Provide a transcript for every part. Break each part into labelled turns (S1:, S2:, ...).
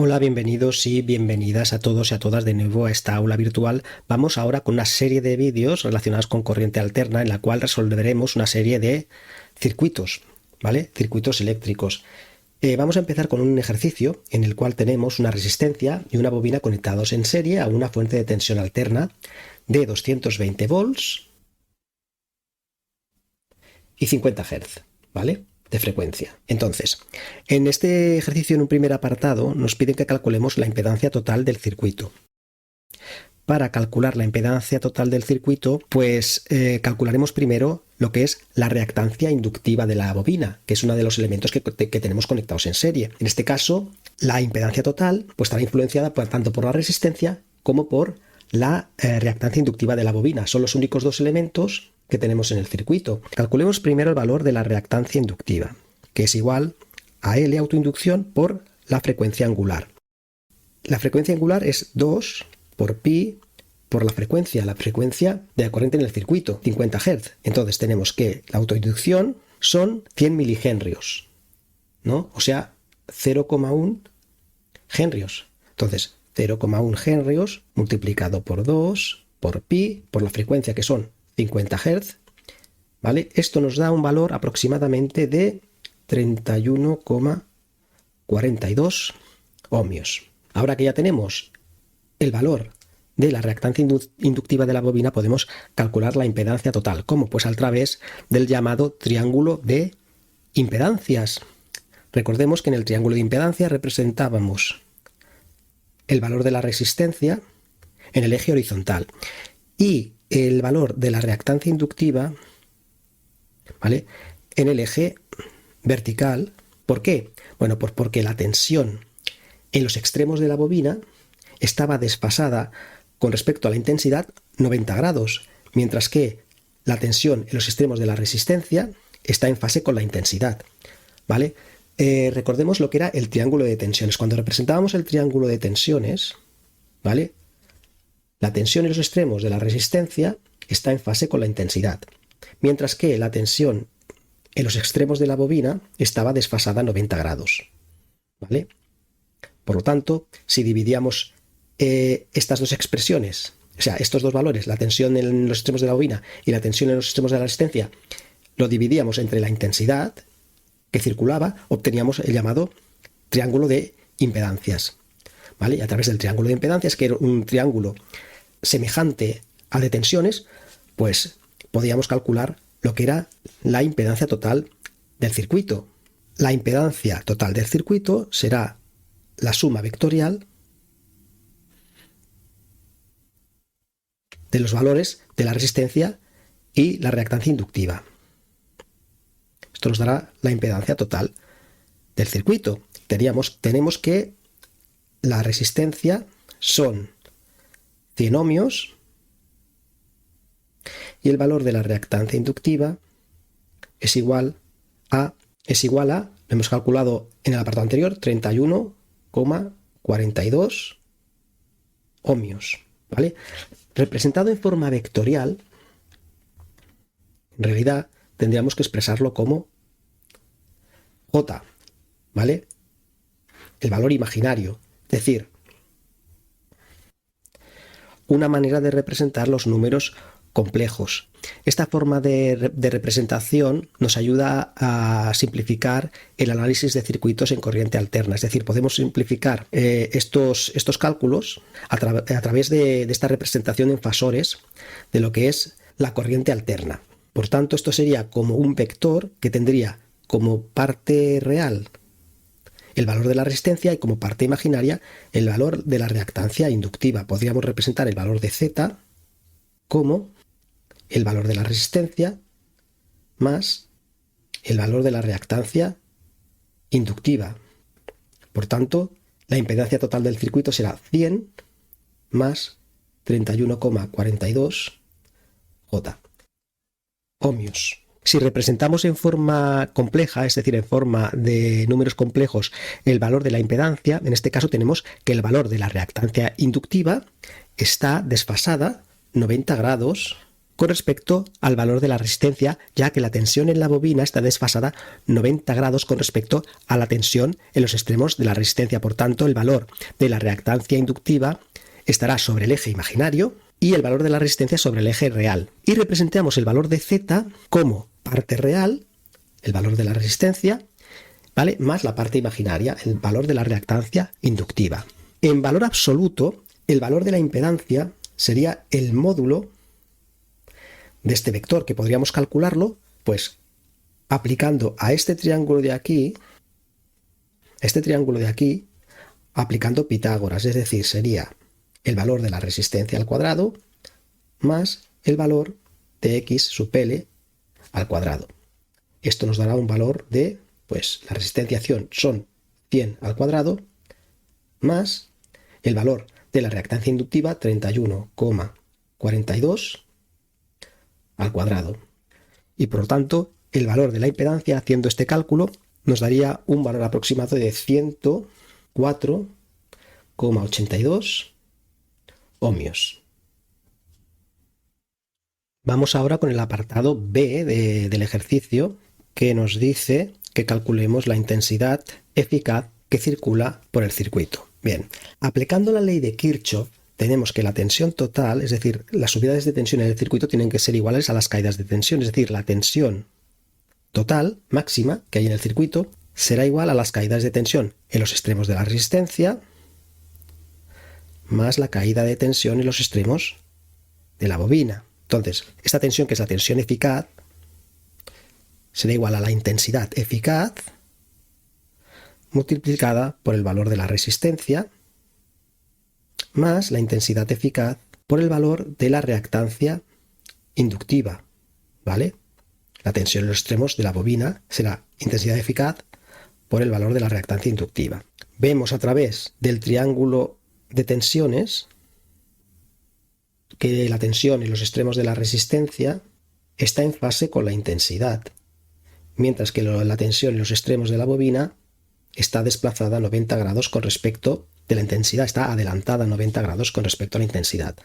S1: Hola, bienvenidos y bienvenidas a todos y a todas de nuevo a esta aula virtual. Vamos ahora con una serie de vídeos relacionados con corriente alterna en la cual resolveremos una serie de circuitos, ¿vale? Circuitos eléctricos. Vamos a empezar con un ejercicio en el cual tenemos una resistencia y una bobina conectados en serie a una fuente de tensión alterna de 220 volts y 50 Hz, ¿vale? De frecuencia. Entonces, en este ejercicio, en un primer apartado, nos piden que calculemos la impedancia total del circuito. Para calcular la impedancia total del circuito, pues calcularemos primero lo que es la reactancia inductiva de la bobina, que es uno de los elementos que tenemos conectados en serie. En este caso, la impedancia total pues estará influenciada tanto por la resistencia como por la reactancia inductiva de la bobina. Son los únicos dos elementos que tenemos en el circuito. Calculemos primero el valor de la reactancia inductiva, que es igual a L autoinducción por la frecuencia angular. La frecuencia angular es 2 por pi por la frecuencia de la corriente en el circuito, 50 Hz. Entonces tenemos que la autoinducción son 100 milihenrios, ¿no? O sea, 0,1 henrios. Entonces, 0,1 henrios multiplicado por 2 por pi por la frecuencia que son 50 Hz, ¿vale? Esto nos da un valor aproximadamente de 31,42 ohmios. Ahora que ya tenemos el valor de la reactancia inductiva de la bobina, podemos calcular la impedancia total. ¿Cómo? Pues a través del llamado triángulo de impedancias. Recordemos que en el triángulo de impedancias representábamos el valor de la resistencia en el eje horizontal y el valor de la reactancia inductiva, ¿vale?, en el eje vertical. ¿Por qué? Bueno, pues porque la tensión en los extremos de la bobina estaba desfasada con respecto a la intensidad 90 grados, mientras que la tensión en los extremos de la resistencia está en fase con la intensidad, ¿vale? Recordemos lo que era el triángulo de tensiones. Cuando representábamos el triángulo de tensiones, ¿vale?, la tensión en los extremos de la resistencia está en fase con la intensidad, mientras que la tensión en los extremos de la bobina estaba desfasada a 90 grados, ¿vale? Por lo tanto, si dividíamos estas dos expresiones, o sea, estos dos valores, la tensión en los extremos de la bobina y la tensión en los extremos de la resistencia, lo dividíamos entre la intensidad que circulaba, obteníamos el llamado triángulo de impedancias, ¿vale? Y a través del triángulo de impedancias, que era un triángulo semejante al de tensiones, pues podíamos calcular lo que era la impedancia total del circuito. La impedancia total del circuito será la suma vectorial de los valores de la resistencia y la reactancia inductiva. Esto nos dará la impedancia total del circuito. Tenemos que la resistencia son 100 ohmios y el valor de la reactancia inductiva es igual a, lo hemos calculado en el apartado anterior, 31,42 ohmios, ¿vale? Representado en forma vectorial, en realidad tendríamos que expresarlo como J, ¿vale?, el valor imaginario, es decir, una manera de representar los números complejos. Esta forma de representación nos ayuda a simplificar el análisis de circuitos en corriente alterna. Es decir, podemos simplificar estos cálculos a través de esta representación en fasores de lo que es la corriente alterna. Por tanto, esto sería como un vector que tendría como parte real el valor de la resistencia y como parte imaginaria el valor de la reactancia inductiva. Podríamos representar el valor de Z como el valor de la resistencia más el valor de la reactancia inductiva. Por tanto, la impedancia total del circuito será 100 más 31,42 J ohmios. Si representamos en forma compleja, es decir, en forma de números complejos, el valor de la impedancia, en este caso tenemos que el valor de la reactancia inductiva está desfasada 90 grados con respecto al valor de la resistencia, ya que la tensión en la bobina está desfasada 90 grados con respecto a la tensión en los extremos de la resistencia. Por tanto, el valor de la reactancia inductiva estará sobre el eje imaginario y el valor de la resistencia sobre el eje real. Y representamos el valor de Z como parte real, el valor de la resistencia, ¿vale?, más la parte imaginaria, el valor de la reactancia inductiva. En valor absoluto, el valor de la impedancia sería el módulo de este vector, que podríamos calcularlo pues aplicando a este triángulo de aquí, aplicando Pitágoras, es decir, sería el valor de la resistencia al cuadrado más el valor de x sub L al cuadrado. Esto nos dará un valor de, pues la resistenciación son 100 al cuadrado más el valor de la reactancia inductiva 31,42 al cuadrado. Y por lo tanto, el valor de la impedancia, haciendo este cálculo, nos daría un valor aproximado de 104,82 ohmios. Vamos ahora con el apartado B del ejercicio, que nos dice que calculemos la intensidad eficaz que circula por el circuito. Bien, aplicando la ley de Kirchhoff, tenemos que la tensión total, es decir, las subidas de tensión en el circuito tienen que ser iguales a las caídas de tensión, es decir, la tensión total máxima que hay en el circuito será igual a las caídas de tensión en los extremos de la resistencia más la caída de tensión en los extremos de la bobina. Entonces, esta tensión, que es la tensión eficaz, será igual a la intensidad eficaz multiplicada por el valor de la resistencia más la intensidad eficaz por el valor de la reactancia inductiva, ¿vale? La tensión en los extremos de la bobina será intensidad eficaz por el valor de la reactancia inductiva. Vemos a través del triángulo de tensiones que la tensión en los extremos de la resistencia está en fase con la intensidad, mientras que la tensión en los extremos de la bobina está desplazada 90 grados con respecto de la intensidad, está adelantada 90 grados con respecto a la intensidad.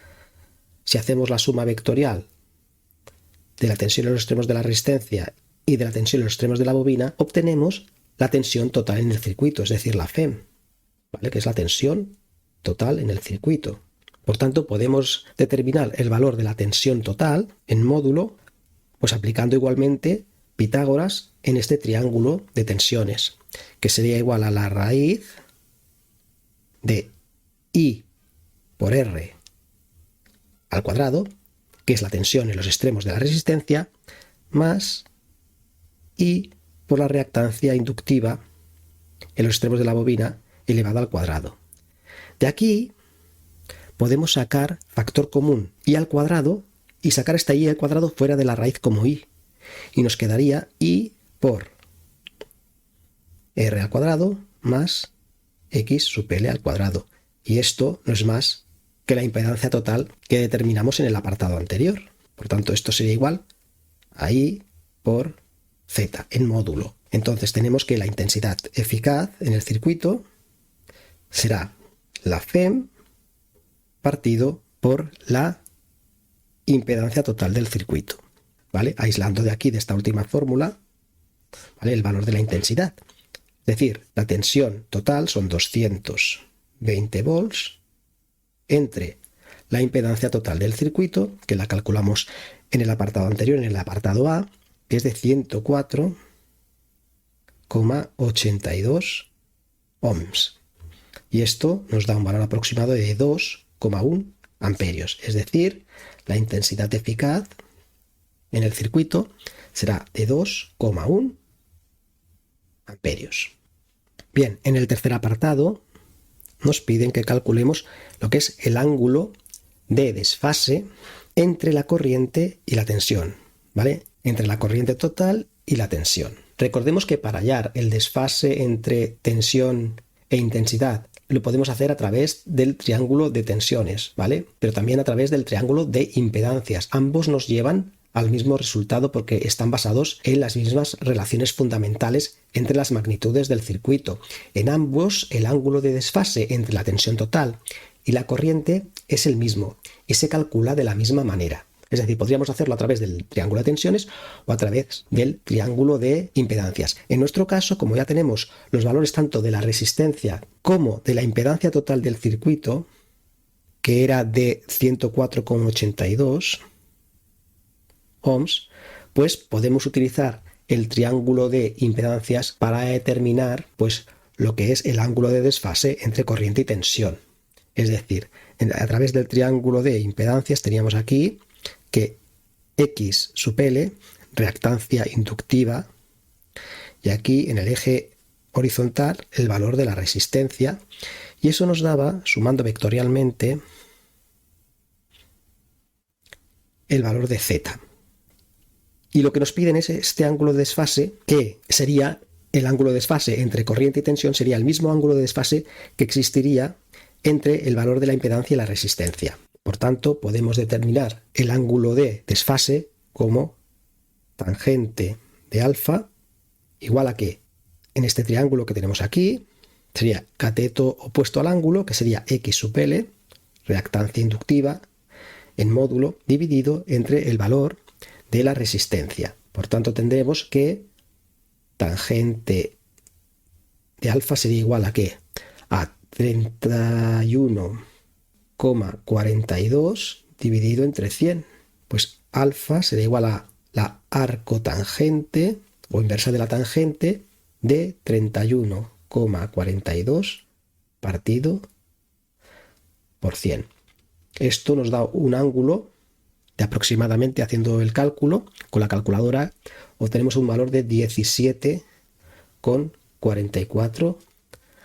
S1: Si hacemos la suma vectorial de la tensión en los extremos de la resistencia y de la tensión en los extremos de la bobina, obtenemos la tensión total en el circuito, es decir, la FEM, ¿vale?, que es la tensión total en el circuito. Por tanto, podemos determinar el valor de la tensión total en módulo, pues aplicando igualmente Pitágoras en este triángulo de tensiones, que sería igual a la raíz de I por R al cuadrado, que es la tensión en los extremos de la resistencia, más I por la reactancia inductiva en los extremos de la bobina elevada al cuadrado. De aquí podemos sacar factor común I al cuadrado y sacar esta I al cuadrado fuera de la raíz como I. Y nos quedaría I por R al cuadrado más X sub L al cuadrado. Y esto no es más que la impedancia total que determinamos en el apartado anterior. Por tanto, esto sería igual a I por Z en módulo. Entonces tenemos que la intensidad eficaz en el circuito será la FEM partido por la impedancia total del circuito, ¿vale? Aislando de aquí, de esta última fórmula, ¿vale?, el valor de la intensidad. Es decir, la tensión total son 220 volts entre la impedancia total del circuito, que la calculamos en el apartado anterior, en el apartado A, que es de 104,82 ohms. Y esto nos da un valor aproximado de 2,1 amperios. Es decir, la intensidad eficaz en el circuito será de 2,1 amperios. Bien, en el tercer apartado nos piden que calculemos lo que es el ángulo de desfase entre la corriente y la tensión, ¿vale? Entre la corriente total y la tensión. Recordemos que para hallar el desfase entre tensión e intensidad lo podemos hacer a través del triángulo de tensiones, ¿vale? Pero también a través del triángulo de impedancias. Ambos nos llevan al mismo resultado porque están basados en las mismas relaciones fundamentales entre las magnitudes del circuito. En ambos, el ángulo de desfase entre la tensión total y la corriente es el mismo y se calcula de la misma manera. Es decir, podríamos hacerlo a través del triángulo de tensiones o a través del triángulo de impedancias. En nuestro caso, como ya tenemos los valores tanto de la resistencia como de la impedancia total del circuito, que era de 104,82 ohms, pues podemos utilizar el triángulo de impedancias para determinar pues lo que es el ángulo de desfase entre corriente y tensión. Es decir, a través del triángulo de impedancias teníamos aquí que X sub L, reactancia inductiva, y aquí en el eje horizontal el valor de la resistencia, y eso nos daba, sumando vectorialmente, el valor de Z. Y lo que nos piden es este ángulo de desfase, que sería el ángulo de desfase entre corriente y tensión, sería el mismo ángulo de desfase que existiría entre el valor de la impedancia y la resistencia. Por tanto, podemos determinar el ángulo de desfase como tangente de alfa igual a que en este triángulo que tenemos aquí sería cateto opuesto al ángulo, que sería X sub L, reactancia inductiva, en módulo dividido entre el valor de la resistencia. Por tanto, tendremos que tangente de alfa sería igual a ¿qué? A 31,42 dividido entre 100. Pues alfa sería igual a la arcotangente o inversa de la tangente de 31,42 partido por 100. Esto nos da un ángulo de aproximadamente, haciendo el cálculo con la calculadora, obtenemos un valor de 17,44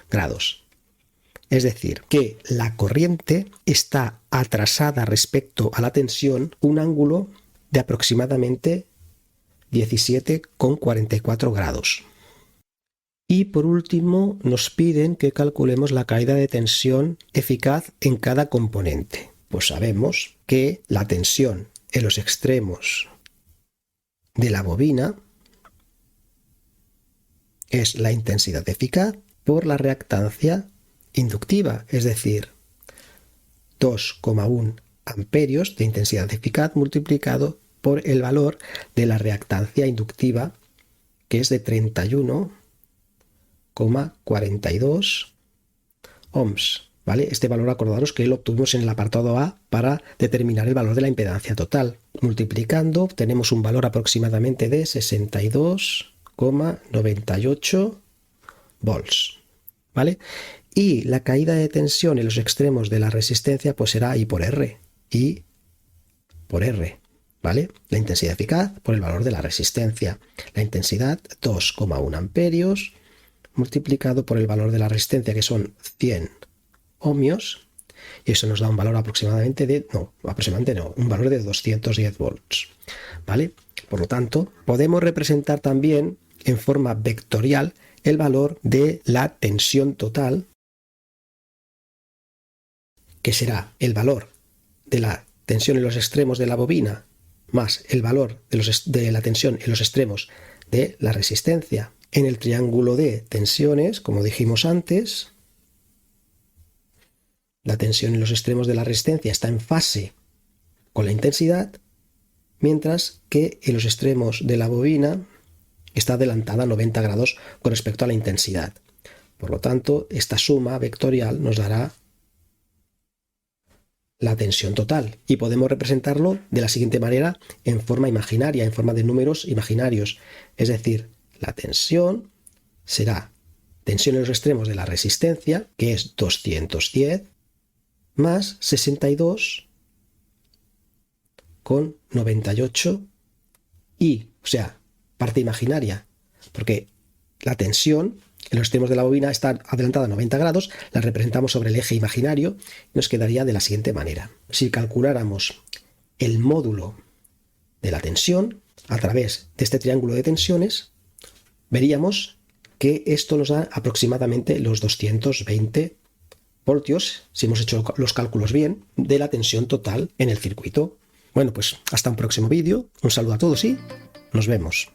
S1: grados. Es decir, que la corriente está atrasada respecto a la tensión un ángulo de aproximadamente 17,44 grados. Y por último nos piden que calculemos la caída de tensión eficaz en cada componente. Pues sabemos que la tensión en los extremos de la bobina es la intensidad eficaz por la reactancia inductiva, es decir, 2,1 amperios de intensidad eficaz multiplicado por el valor de la reactancia inductiva, que es de 31,42 ohms. ¿Vale? Este valor, acordaros que lo obtuvimos en el apartado A para determinar el valor de la impedancia total. Multiplicando obtenemos un valor aproximadamente de 62,98 volts. ¿Vale? Y la caída de tensión en los extremos de la resistencia pues será I por R. I por R. ¿Vale? La intensidad eficaz por el valor de la resistencia. La intensidad 2,1 amperios multiplicado por el valor de la resistencia, que son 100 ohmios, y eso nos da un valor aproximadamente de, un valor de 210 volts, ¿vale? Por lo tanto, podemos representar también en forma vectorial el valor de la tensión total, que será el valor de la tensión en los extremos de la bobina más el valor de la tensión en los extremos de la resistencia. En el triángulo de tensiones, como dijimos antes, la tensión en los extremos de la resistencia está en fase con la intensidad, mientras que en los extremos de la bobina está adelantada a 90 grados con respecto a la intensidad. Por lo tanto, esta suma vectorial nos dará la tensión total, y podemos representarlo de la siguiente manera en forma imaginaria, en forma de números imaginarios. Es decir, la tensión será tensión en los extremos de la resistencia, que es 210, más 62,98 y, o sea, parte imaginaria, porque la tensión en los extremos de la bobina está adelantada a 90 grados, la representamos sobre el eje imaginario y nos quedaría de la siguiente manera. Si calculáramos el módulo de la tensión a través de este triángulo de tensiones, veríamos que esto nos da aproximadamente los 220 voltios, si hemos hecho los cálculos bien, de la tensión total en el circuito. Bueno, pues hasta un próximo vídeo, un saludo a todos y nos vemos.